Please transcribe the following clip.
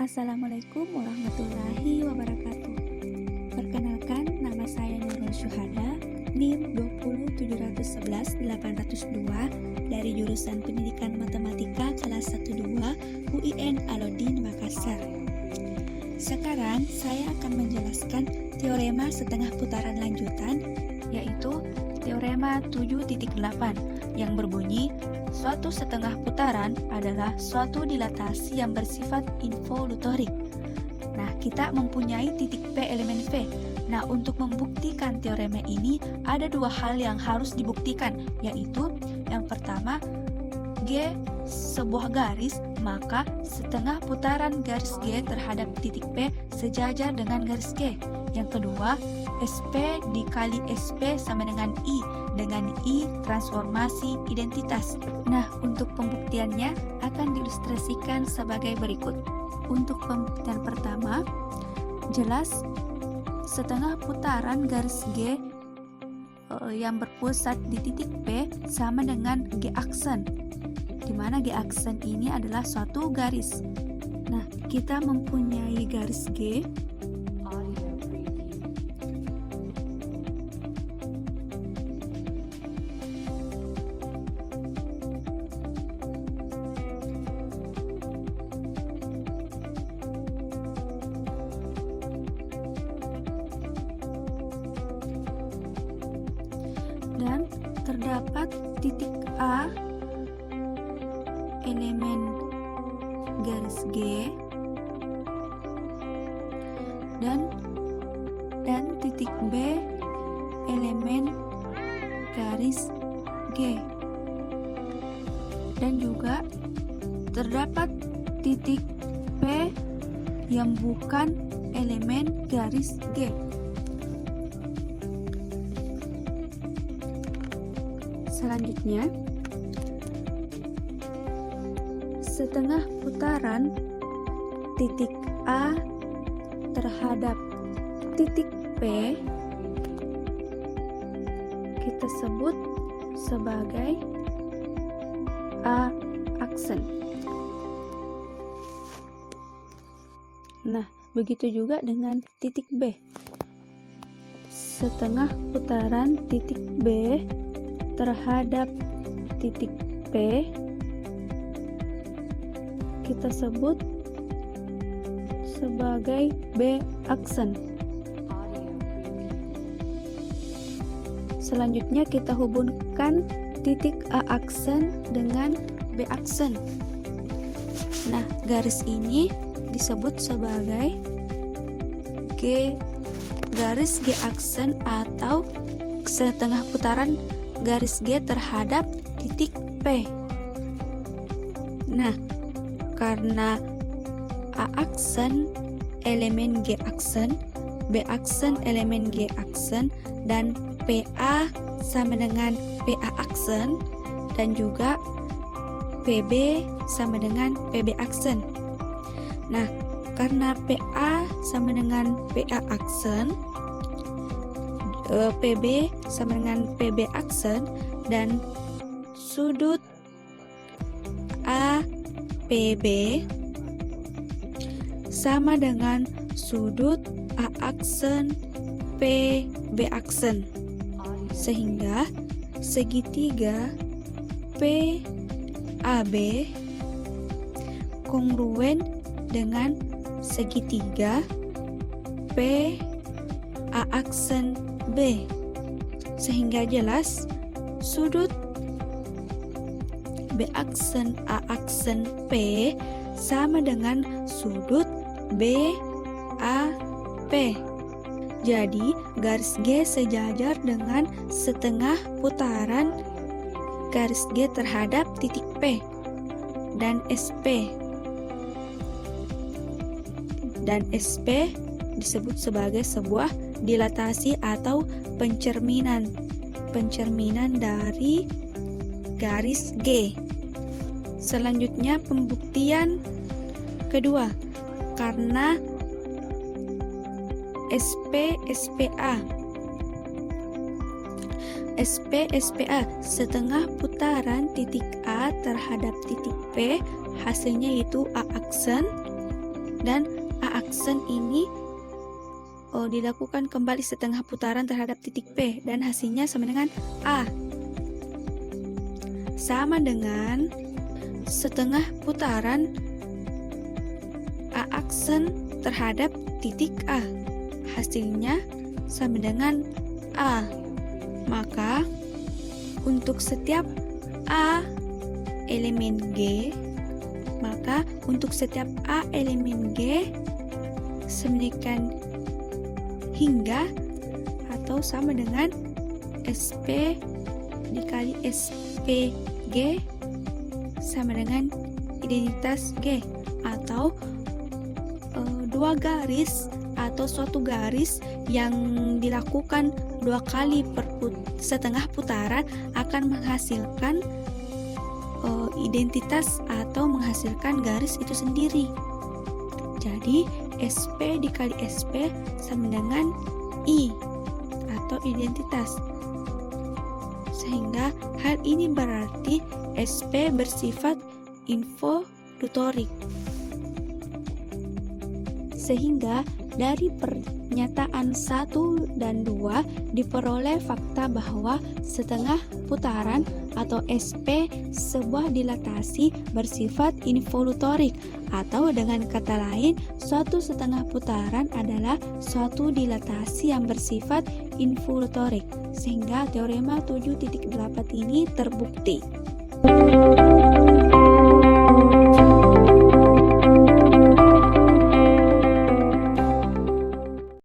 Assalamualaikum warahmatullahi wabarakatuh. Perkenalkan, nama saya Nurul Syuhada, NIM 20711-802 dari jurusan Pendidikan Matematika kelas 1-2 UIN Alauddin Makassar. Sekarang saya akan menjelaskan teorema setengah putaran lanjutan, yaitu teorema 7.8 yang berbunyi suatu setengah putaran adalah suatu dilatasi yang bersifat involutorik. Nah, kita mempunyai titik P elemen V. Nah, untuk membuktikan teorema ini ada dua hal yang harus dibuktikan, yaitu yang pertama, G sebuah garis, maka setengah putaran garis G terhadap titik P sejajar dengan garis G. Yang kedua, SP dikali SP sama dengan I transformasi identitas. Nah, untuk pembuktiannya akan diilustrasikan sebagai berikut. Untuk pembuktian pertama, jelas setengah putaran garis G yang berpusat di titik P sama dengan G aksen, di mana G aksen ini adalah suatu garis. Nah, kita mempunyai garis G dan terdapat titik A elemen garis G dan titik B elemen garis G, dan juga terdapat titik P yang bukan elemen garis G. Selanjutnya, setengah putaran titik A terhadap titik P kita sebut sebagai A aksen. Nah, begitu juga dengan titik B. Setengah putaran titik B terhadap titik P kita sebut sebagai B aksen. Selanjutnya kita hubungkan titik A aksen dengan B aksen. Nah, garis ini disebut sebagai garis G aksen atau setengah putaran garis G terhadap titik P. Nah, karena A aksen elemen G aksen, B aksen elemen G aksen, dan PA sama dengan PA aksen, dan juga PB sama dengan PB aksen. Nah, karena PA sama dengan PA aksen, PB sama dengan PB aksen, dan sudut APB sama dengan sudut A aksen PB aksen, sehingga segitiga PAB kongruen dengan segitiga PA aksen B, sehingga jelas sudut B aksen A aksen P sama dengan sudut BAP. Jadi garis G sejajar dengan setengah putaran garis G terhadap titik P dan SP. Dan SP disebut sebagai sebuah dilatasi atau pencerminan dari garis G. Selanjutnya pembuktian kedua, karena SPA setengah putaran titik A terhadap titik P, hasilnya yaitu A aksen, dan A aksen ini dilakukan kembali setengah putaran terhadap titik P dan hasilnya sama dengan A. Sama dengan setengah putaran A aksen terhadap titik A. Hasilnya sama dengan A. Maka untuk setiap A elemen G, maka untuk setiap A elemen G semikian hingga atau sama dengan SP dikali SPG sama dengan identitas G, atau dua garis atau suatu garis yang dilakukan 2 kali setengah putaran akan menghasilkan identitas atau menghasilkan garis itu sendiri. Jadi SP dikali SP sama dengan I atau identitas. Sehingga hal ini berarti SP bersifat involutorik. Sehingga dari pernyataan 1 dan 2 diperoleh fakta bahwa setengah putaran atau SP sebuah dilatasi bersifat involutorik, atau dengan kata lain suatu setengah putaran adalah suatu dilatasi yang bersifat involutorik. Sehingga teorema 7.8 ini terbukti.